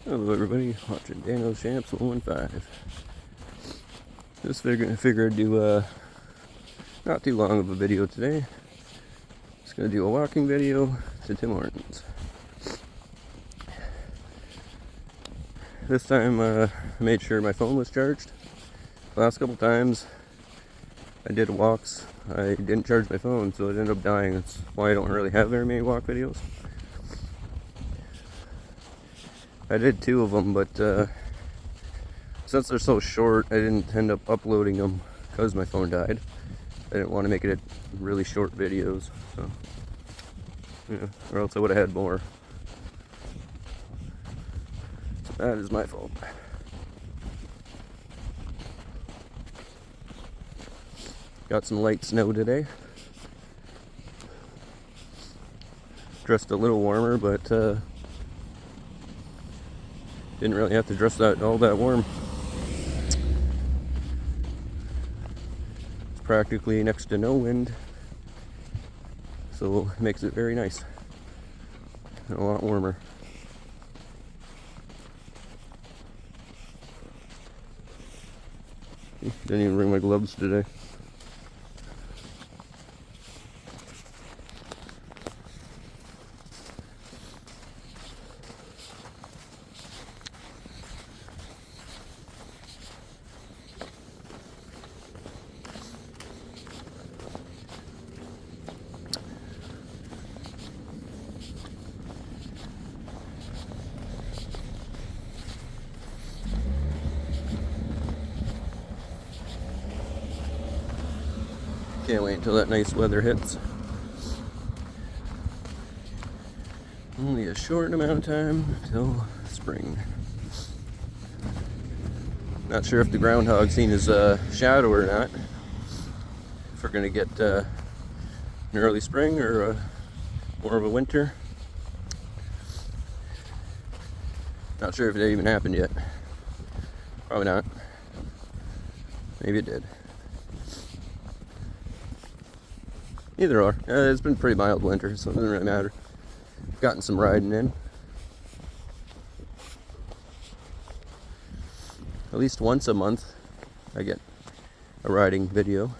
Hello everybody, watching Dano Champs 115. Just figured I'd do not too long of a video today. Just gonna do a walking video to Tim Hortons. This time I made sure my phone was charged. The last couple times I did walks, I didn't charge my phone, so it ended up dying. That's why I don't really have very many walk videos. I did 2 of them, but since they're so short, I didn't end up uploading them because my phone died. I didn't want to make it really short videos, so yeah, or else I would have had more. So that is my fault. Got some light snow today. Dressed a little warmer, but didn't really have to dress all that warm. It's practically next to no wind, so it makes it very nice and a lot warmer. Didn't even bring my gloves today. Can't wait until that nice weather hits. Only a short amount of time till spring. Not sure if the groundhog seen his shadow or not. If we're gonna get an early spring or more of a winter. Not sure if it even happened yet. Probably not. Maybe it did. Either or. It's been a pretty mild winter, so it doesn't really matter. Gotten some riding in. At least once a month I get a riding video.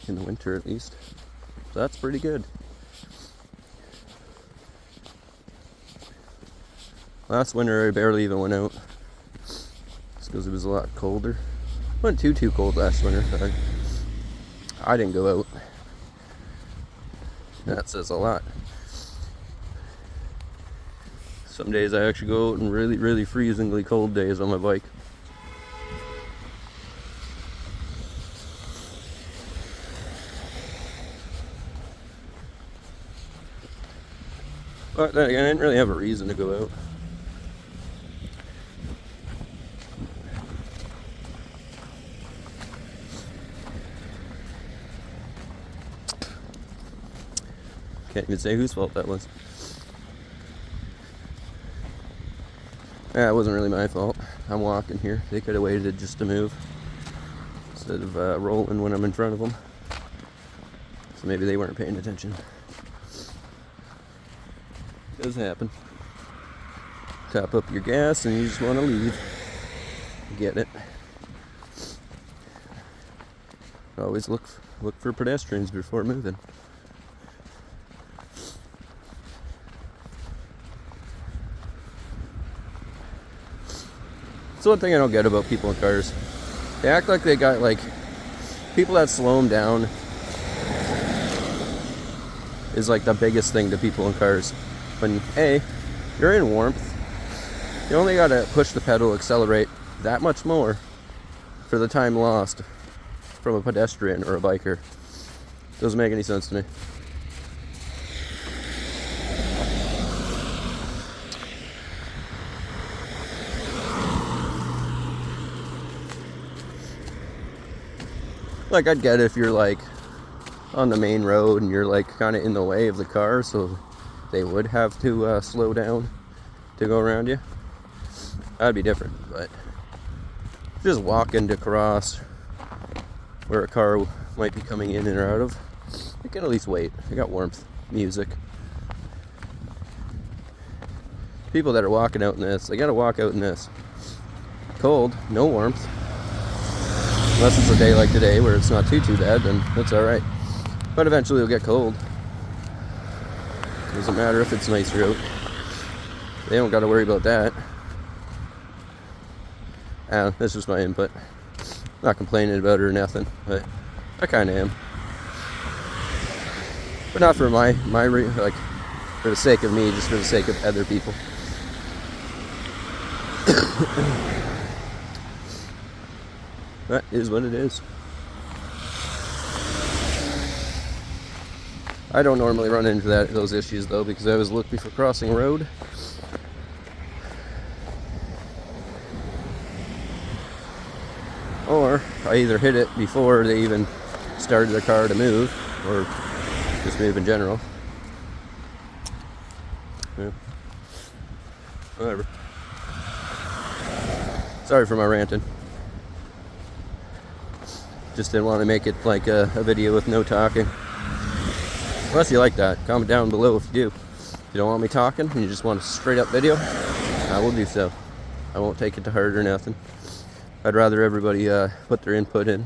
In the winter at least. So that's pretty good. Last winter I barely even went out. Just because it was a lot colder. It wasn't too cold last winter. I didn't go out. That says a lot. Some days I actually go out in really freezingly cold days on my bike. But then again, I didn't really have a reason to go out. Can't even say whose fault that was. Yeah, it wasn't really my fault. I'm walking here. They could have waited just to move instead of rolling when I'm in front of them. So maybe they weren't paying attention. It does happen. Top up your gas and you just want to leave. Get it. Always look for pedestrians before moving. That's one thing I don't get about people in cars. They act like they got, like, people that slow them down is like the biggest thing to people in cars. When, hey, you're in warmth. You only gotta push the pedal, accelerate that much more for the time lost from a pedestrian or a biker. Doesn't make any sense to me. Like, I'd get it if you're like on the main road and you're like kind of in the way of the car, so they would have to slow down to go around you. That'd be different, but just walking to cross where a car might be coming in and out of, I can at least wait. I got warmth, music. people that are walking out in this, they gotta walk out in this. Cold, no warmth. Unless it's a day like today where it's not too bad, then that's alright. But eventually it'll get cold. Doesn't matter if it's nicer out. They don't gotta worry about that. That's just my input. Not complaining about it or nothing, but I kinda am. But not for like, for the sake of me, just for the sake of other people. That is what it is. I don't normally run into those issues though, because I always look before crossing a road. Or I either hit it before they even started their car to move, or just move in general. Yeah. Whatever. Sorry for my ranting. Just didn't want to make it like a video with no talking. Unless you like that, comment down below if you do. If you don't want me talking and you just want a straight up video, I will do so. I won't take it to heart or nothing. I'd rather everybody put their input in.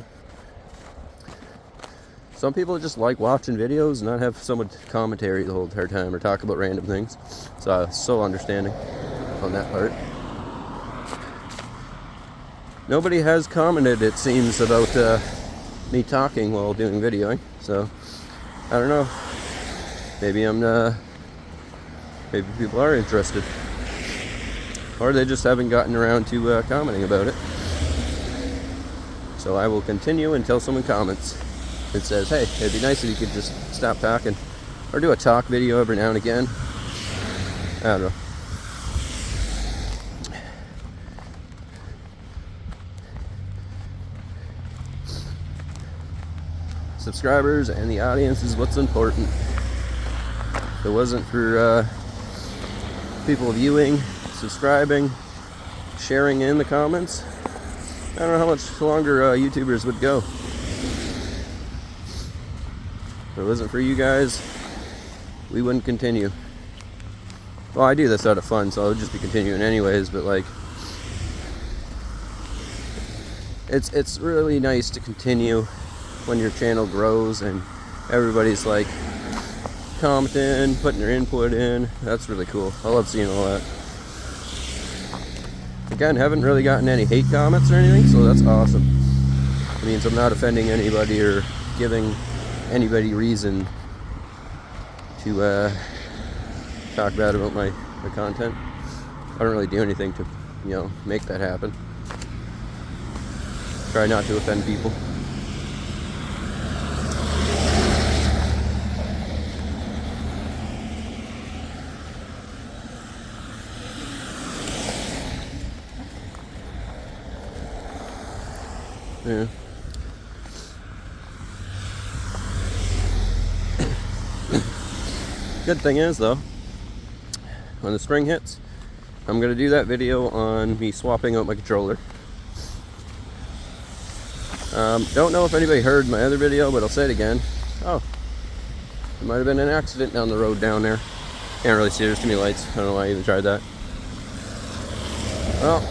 Some people just like watching videos and not have someone commentary the whole entire time or talk about random things. So understanding on that part. Nobody has commented, it seems, about me talking while doing videoing. So I don't know. Maybe maybe people are interested, or they just haven't gotten around to commenting about it. So I will continue until someone comments and says, hey, it'd be nice if you could just stop talking, or do a talk video every now and again. I don't know. Subscribers and the audience is what's important. If it wasn't for people viewing, subscribing, sharing in the comments, I don't know how much longer YouTubers would go. If it wasn't for you guys, we wouldn't continue. Well, I do this out of fun, so I would just be continuing anyways, but like, it's really nice to continue when your channel grows and everybody's like commenting, putting their input in. That's really cool. I love seeing all that. Again, haven't really gotten any hate comments or anything, so that's awesome. It means I'm not offending anybody or giving anybody reason to talk bad about my content. I don't really do anything to, make that happen. Try not to offend people. Yeah. Good thing is though, when the spring hits, I'm gonna do that video on me swapping out my controller. Don't know if anybody heard my other video, but I'll say it again. Oh, there might have been an accident down the road down there. Can't really see, there's too many lights. I don't know why I even tried that. Well,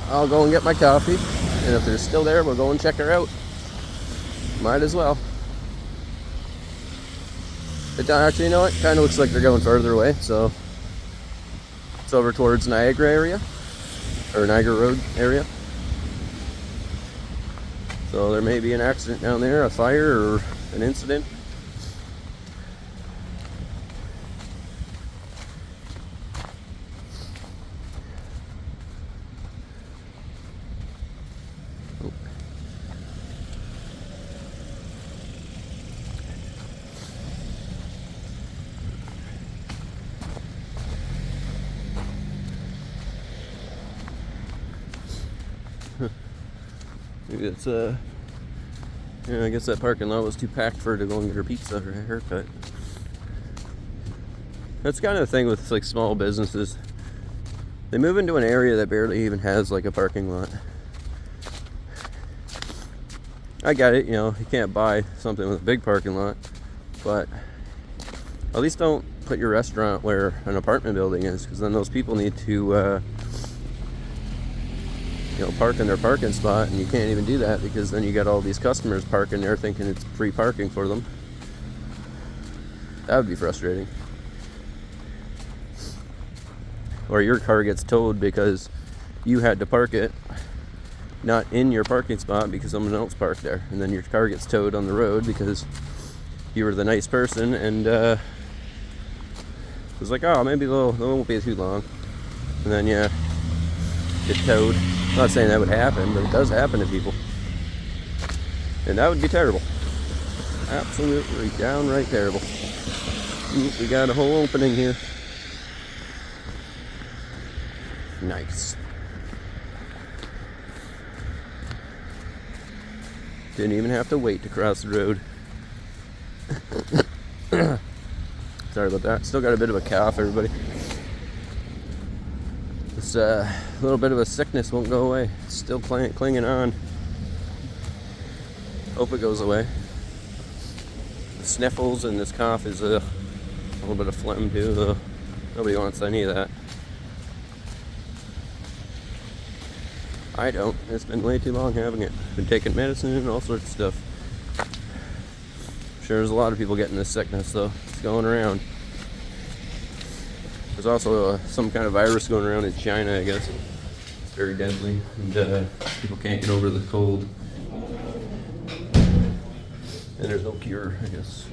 I'll go and get my coffee. And if they're still there, we'll go and check her out. Might as well. But actually, you know what? Kind of looks like they're going further away. So it's over towards Niagara area, or Niagara Road area. So there may be an accident down there, a fire or an incident. Maybe it's I guess that parking lot was too packed for her to go and get her pizza or a haircut. That's kind of the thing with like small businesses. They move into an area that barely even has like a parking lot. I get it, you can't buy something with a big parking lot, but at least don't put your restaurant where an apartment building is, because then those people need to park in their parking spot, and you can't even do that because then you got all these customers parking there thinking it's free parking for them. That would be frustrating. Or your car gets towed because you had to park it not in your parking spot because someone else parked there, and then your car gets towed on the road because you were the nice person, and it was like, oh, maybe they won't be too long, and then get towed. I'm not saying that would happen, but it does happen to people, and that would be terrible. Absolutely downright terrible. Ooh, we got a whole opening here. Nice. Didn't even have to wait to cross the road. Sorry about that. Still got a bit of a cough, everybody. This little bit of a sickness won't go away. It's still clinging on. Hope it goes away. The sniffles and this cough is a little bit of phlegm too, though. Nobody wants any of that. I don't. It's been way too long having it. Been taking medicine and all sorts of stuff. I'm sure there's a lot of people getting this sickness, though. It's going around. There's also some kind of virus going around in China, I guess. It's very deadly, and people can't get over the cold. And there's no cure, I guess.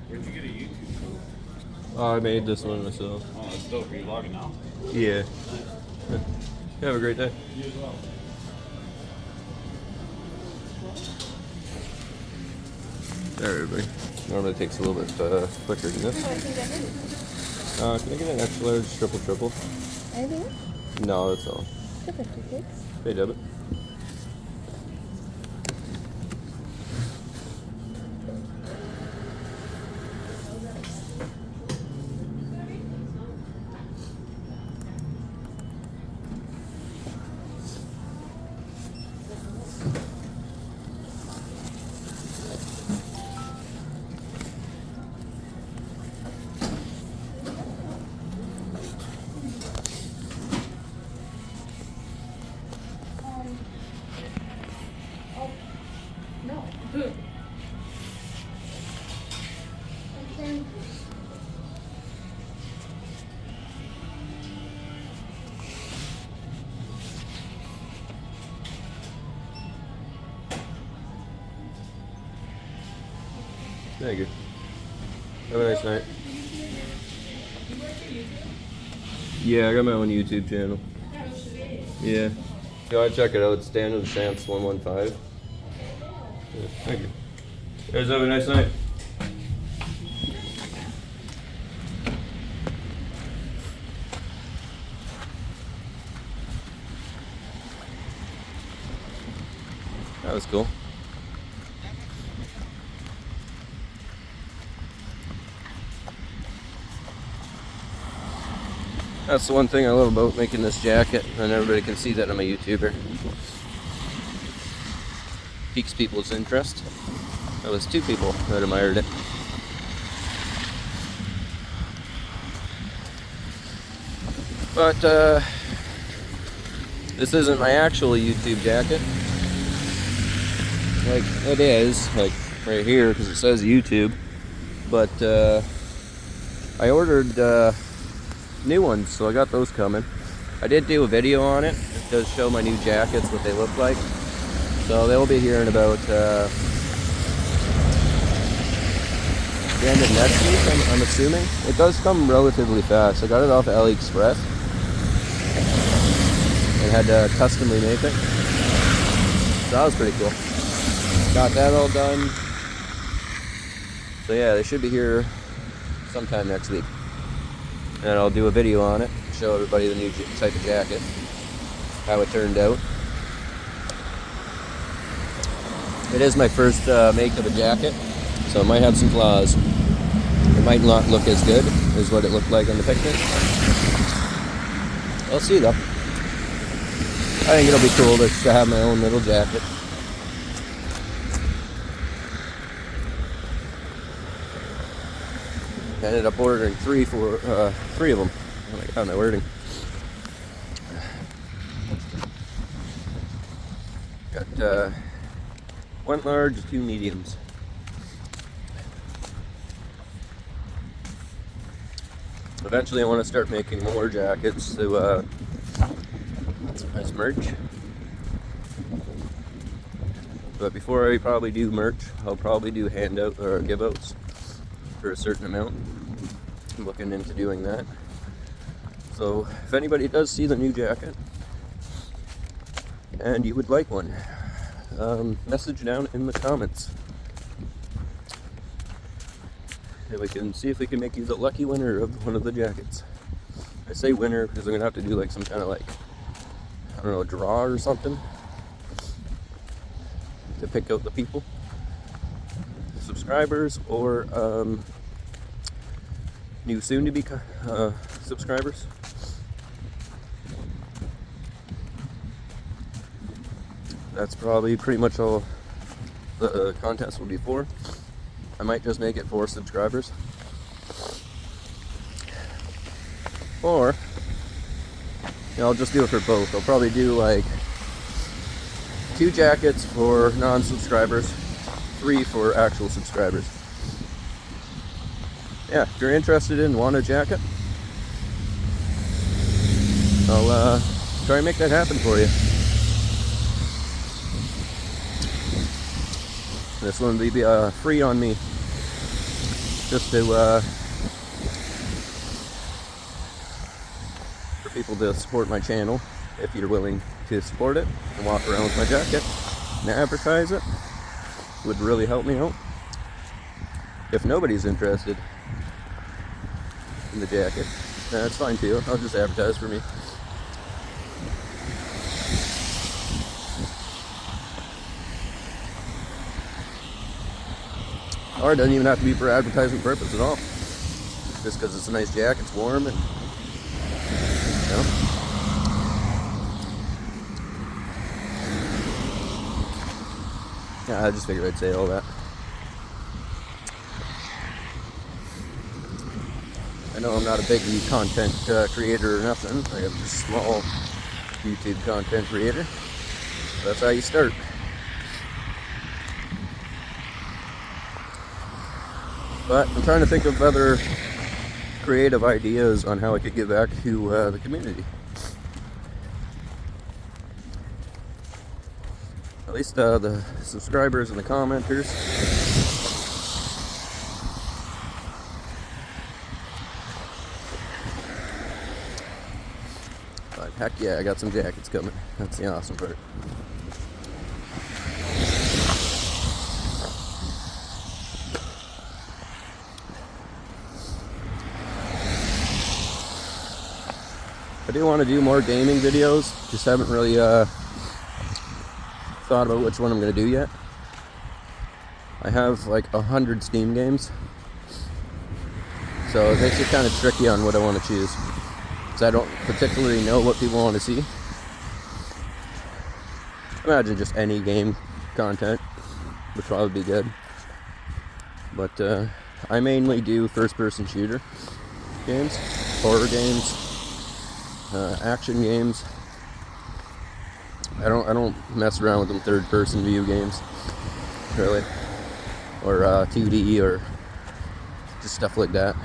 Where'd you get a YouTube channel? Oh, I made this one myself. Oh, that's dope. Are you logging now? Yeah. Have a great day. You as well. There, everybody. Normally takes a little bit quicker than this. Can I get an extra large triple? Anything else? No, that's all. 250, please. Pay debit. No. Thank you. Have a nice night. Yeah, I got my own YouTube channel. Yeah. Go ahead, check it out. It's Dan and Champs 115. Yeah, thank you. You guys have a nice night. That was cool. That's the one thing I love about making this jacket, and everybody can see that I'm a YouTuber. Piques people's interest. That was 2 people that admired it. But this isn't my actual YouTube jacket. Like, it is, like right here, because it says YouTube. But I ordered new ones, so I got those coming. I did do a video on it. It does show my new jackets, what they look like. So they'll be here in about the end of next week, I'm assuming. It does come relatively fast. I got it off AliExpress and had to customly make it. So that was pretty cool. Got that all done. So yeah, they should be here sometime next week. And I'll do a video on it, show everybody the new type of jacket, how it turned out. It is my first make of a jacket, so it might have some flaws. It might not look as good as what it looked like on the picture. I'll see though. I think it'll be cool to have my own little jacket. I ended up ordering 3 of them. Oh my god, my wording. Got 1 large, 2 mediums. Eventually I want to start making more jackets to as merch. But before I probably do merch, I'll probably do handout or giveouts for a certain amount. I'm looking into doing that. So if anybody does see the new jacket and you would like one, message down in the comments. And we can see if we can make you the lucky winner of one of the jackets. I say winner because I'm gonna have to do like some kind of like, I don't know, draw or something to pick out the people, subscribers, or new soon to be subscribers. That's probably pretty much all the contest will be for. I might just make it for subscribers, or I'll just do it for both. I'll probably do like 2 jackets for non-subscribers, 3 for actual subscribers. Yeah, if you're interested in want a jacket, I'll try and make that happen for you. This one will be free on me, just to for people to support my channel. If you're willing to support it and walk around with my jacket and advertise it, would really help me out. if nobody's interested in the jacket, that's fine too. I'll just advertise for me. Or it doesn't even have to be for advertising purpose at all. Just because it's a nice jacket, it's warm, and you know. Yeah, I just figured I'd say all that. I know I'm not a big content creator or nothing. I am just a small YouTube content creator. That's how you start. But I'm trying to think of other creative ideas on how I could give back to the community. At least the subscribers and the commenters. But heck yeah, I got some jackets coming. That's the awesome part. I do want to do more gaming videos, just haven't really thought about which one I'm going to do yet. I have like 100 Steam games, so it makes it kind of tricky on what I want to choose, because I don't particularly know what people want to see. Imagine just any game content would probably be good, but I mainly do first-person shooter games, horror games, action games. I don't mess around with them third-person view games, really, or 2D or just stuff like that.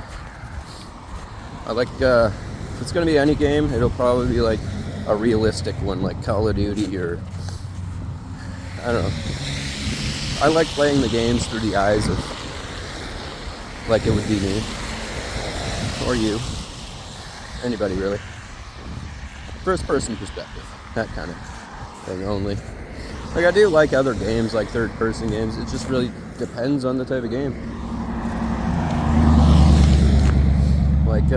I like if it's gonna be any game, it'll probably be like a realistic one, like Call of Duty, or I don't know. I like playing the games through the eyes of like it would be me or you, anybody really. First person perspective, that kind of thing only. Like, I do like other games, like third person games. It just really depends on the type of game. Like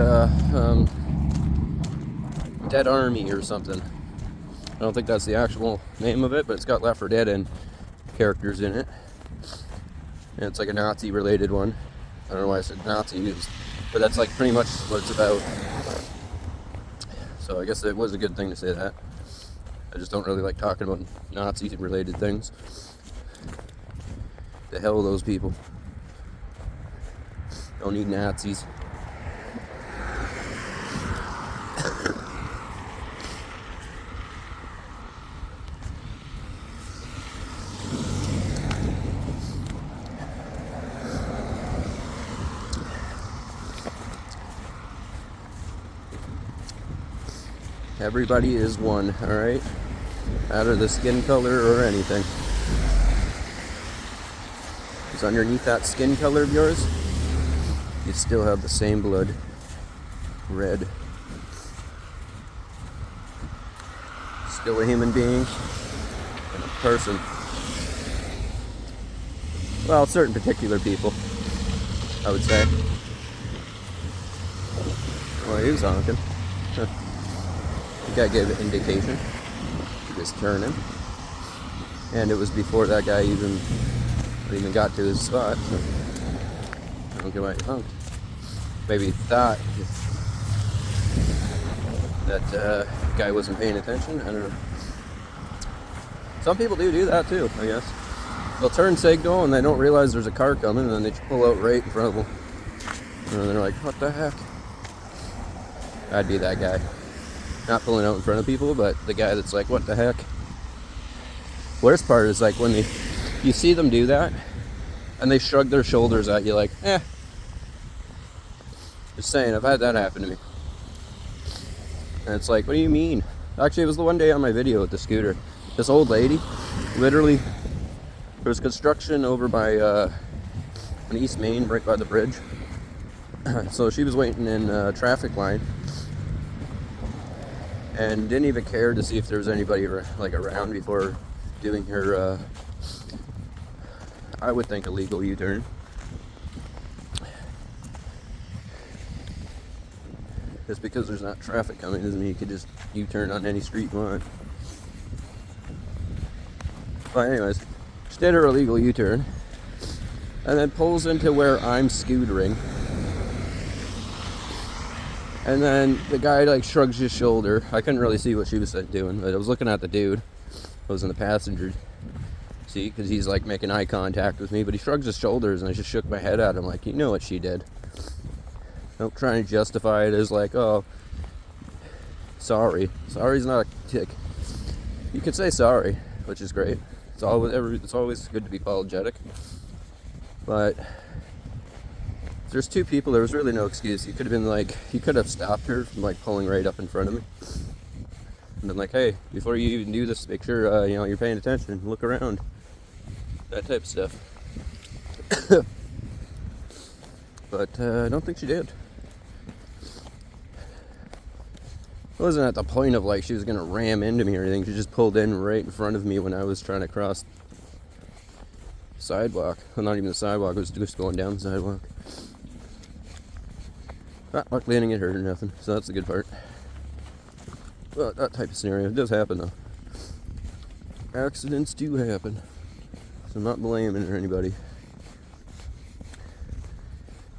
Dead Army or something. I don't think that's the actual name of it, but it's got Left 4 Dead and characters in it. And it's like a Nazi related one. I don't know why I said Nazi, but that's like pretty much what it's about. So I guess it was a good thing to say that. I just don't really like talking about Nazi-related things. The hell with those people. Don't need Nazis. Everybody is one, alright? Out of the skin color or anything. Because underneath that skin color of yours, you still have the same blood. Red. Still a human being and a person. Well, certain particular people, I would say. Well, he was honking. The guy gave an indication. He was turning. And it was before that guy even got to his spot. So I don't get why he honked. Maybe he thought that guy wasn't paying attention. I don't know. Some people do that too, I guess. They'll turn signal and they don't realize there's a car coming, and then they pull out right in front of them. And they're like, what the heck? I'd be that guy. Not pulling out in front of people, but the guy that's like, what the heck? Worst part is like when you see them do that and they shrug their shoulders at you like, eh. Just saying, I've had that happen to me. And it's like, what do you mean? Actually, it was the one day on my video with the scooter. This old lady, literally, there was construction over by on East Main, right by the bridge. So she was waiting in a traffic line and didn't even care to see if there was anybody like around before doing her, I would think, illegal U-turn. Just because there's not traffic coming doesn't mean you could just U-turn on any street you want. But anyways, she did her illegal U-turn and then pulls into where I'm scootering. And then the guy like shrugs his shoulder. I couldn't really see what she was doing, but I was looking at the dude who was in the passenger seat because he's like making eye contact with me, but he shrugs his shoulders and I just shook my head at him like, you know what she did. Don't try and justify it as like, oh, sorry. Sorry's not a tick. You could say sorry, which is great. It's always good to be apologetic. But if there's two people, there was really no excuse. You could have been like, you could have stopped her from like pulling right up in front of me. And been like, hey, before you even do this, make sure you're paying attention, look around. That type of stuff. But I don't think she did. It wasn't at the point of like she was gonna ram into me or anything. She just pulled in right in front of me when I was trying to cross the sidewalk. Well, not even the sidewalk, it was just going down the sidewalk. But luckily I didn't get hurt or nothing, so that's the good part. Well, that type of scenario, it does happen though. Accidents do happen. So I'm not blaming anybody.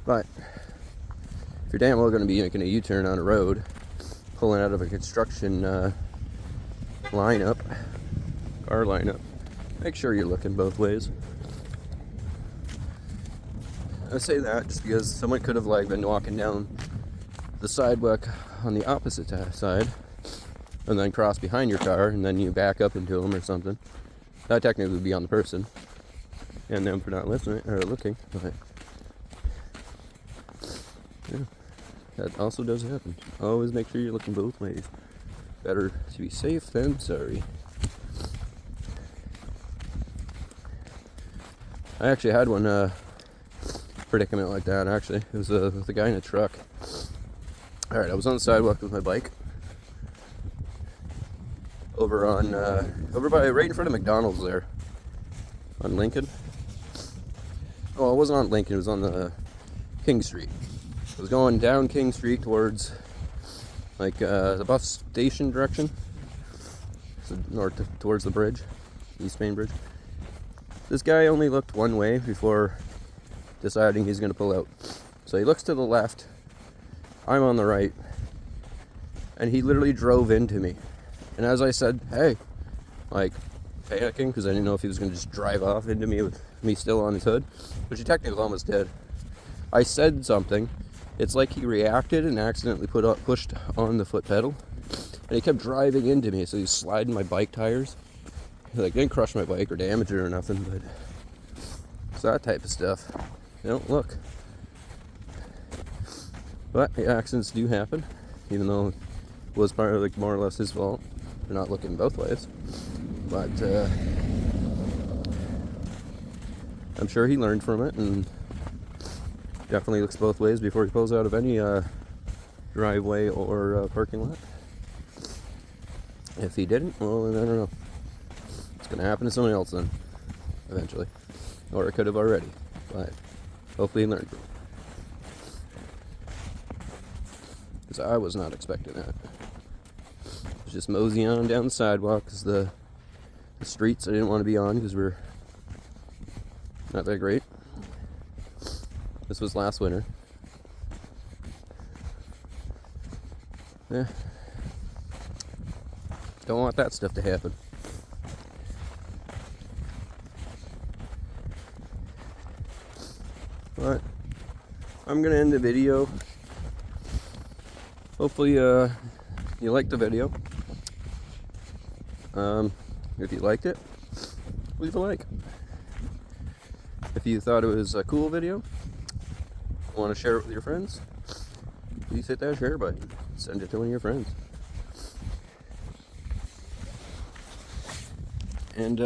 But if you're damn well gonna be making a U-turn on a road, pulling out of a construction car lineup, make sure you're looking both ways. I say that just because someone could have like been walking down the sidewalk on the opposite side and then cross behind your car and then you back up into them or something. That technically would be on the person and them for not listening or looking, but yeah. That also does happen. Always make sure you're looking both ways. Better to be safe than sorry. I actually had one predicament like that, actually. It was with a guy in a truck. Alright, I was on the sidewalk with my bike. Over by, right in front of McDonald's there. On Lincoln. Oh, it wasn't on Lincoln, it was on the King Street. I was going down King Street towards like the bus station direction, so north towards the bridge, East Main Bridge. This guy only looked one way before deciding he's going to pull out. So he looks to the left, I'm on the right, and he literally drove into me. And as I said, hey, like panicking because I didn't know if he was going to just drive off into me with me still on his hood, which he technically almost did. I said something. It's like he reacted and accidentally pushed on the foot pedal, and he kept driving into me. So he's sliding my bike tires. He like didn't crush my bike or damage it or nothing, but it's that type of stuff. You don't look. But the accidents do happen, even though it was probably like more or less his fault for not looking both ways. But I'm sure he learned from it and definitely looks both ways before he pulls out of any driveway or parking lot. If he didn't, well, then I don't know. It's going to happen to someone else then, eventually. Or it could have already, but hopefully he learned from it. Because I was not expecting that. I was just moseying on down the sidewalk because the streets I didn't want to be on because we're not that great. This was last winter. Yeah. Don't want that stuff to happen. But I'm gonna end the video. Hopefully you liked the video. If you liked it, leave a like. If you thought it was a cool video, want to share it with your friends, please hit that share button. Send it to one of your friends. And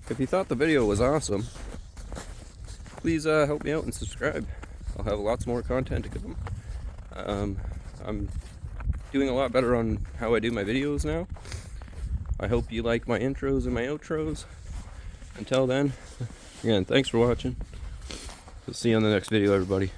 if you thought the video was awesome, please help me out and subscribe. I'll have lots more content to come. I'm doing a lot better on how I do my videos now. I hope you like my intros and my outros. Until then, again, thanks for watching. We'll see you on the next video, everybody.